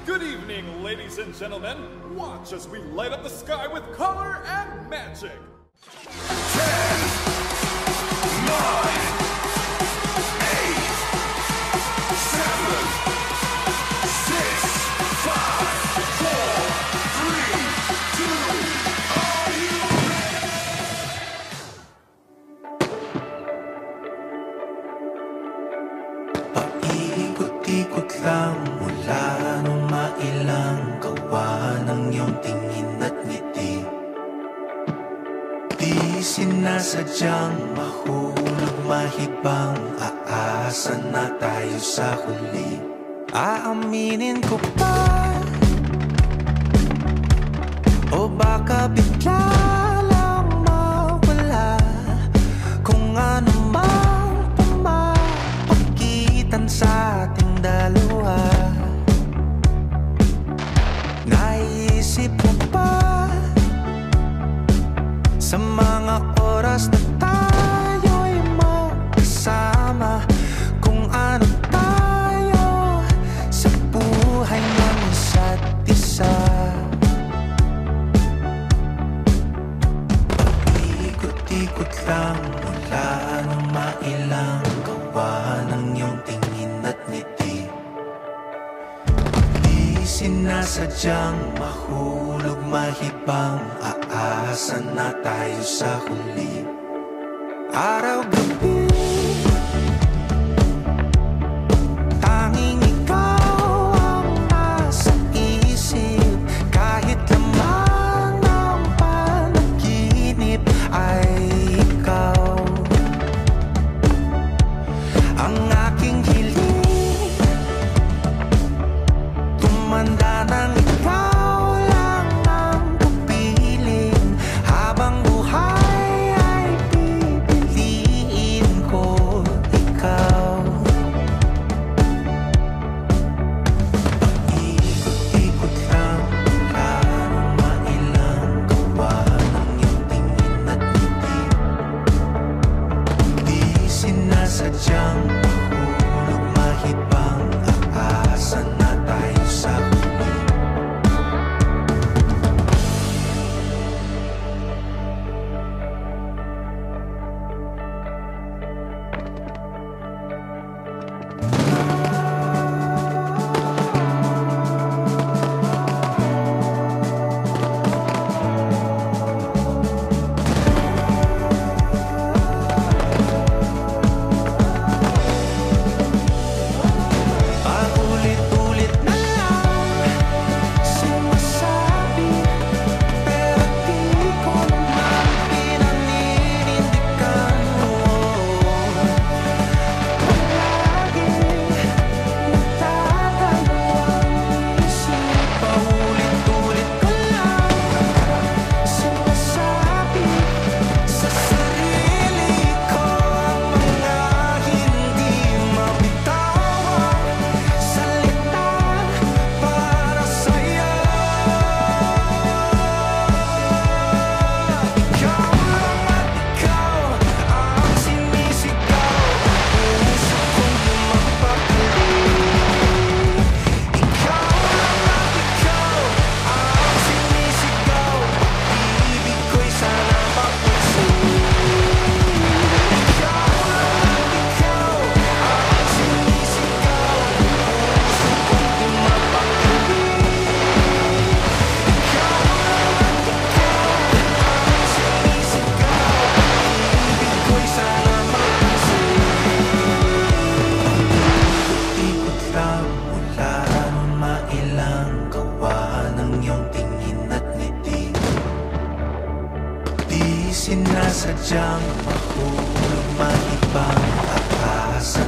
Good evening, ladies and gentlemen. Watch as we light up the sky with color and magic. 10, 9, 8, 7, 6, 5, 4, 3, 2. Are you Paikot-ikot lang mula nung mailang gawa ng iyong tingin at ngiti. Di sinasadyang mahulog mahibang, aasa na tayo sa huli. Aaminin ko pa, o baka bigla lang mawala kung ano mang pumapagitan sa ating dalawa. Naisip mo ba sa mga oras na tayo'y magkasama, kung ano tayo sa buhay ng isa't isa? Paikot-ikot lang mula nung mailang gawa ng iyong tingin at ngiti. Di sinasadyang mahulog mahibang, aasa na tayo sa huli. Araw-gabi, tanging ikaw ang nasa isip. Kahit lamang ang panaginip ay ikaw. Ang aking hiling, tumanda ng ikaw lang ang kapiling. Habang buhay ay pipiliin ko ikaw. Paikot-ikot lang mula nung mailang gawa ng iyong tingin at ngiti. Di sinasadyang mahulog mahibang, aasa na tayo sa huli. Paulit-ulit na lang sinasabi, pero di ko naman pinaninindigan mo. Palaging nagdadalawang isip. Paulit-ulit ko lang sinasabi sa sarili ko ang mga hindi mabitawang salita para sa'yo. Ikaw lang at ikaw ang sinisigaw, puso kong lumapakali. Ikaw lang at ikaw ang sinisigaw, ibig ko'y sana mapansin. Ikaw lang at ikaw ang sinisigaw, puso kong lumapakali. Ikaw lang at ikaw ang sinisigaw, ibig ko'y sana mapansin. Ikot lang mula nung mailang gawa ng iyong tingin at ngiti. Di sinasadyang mahulog mahibang, aasa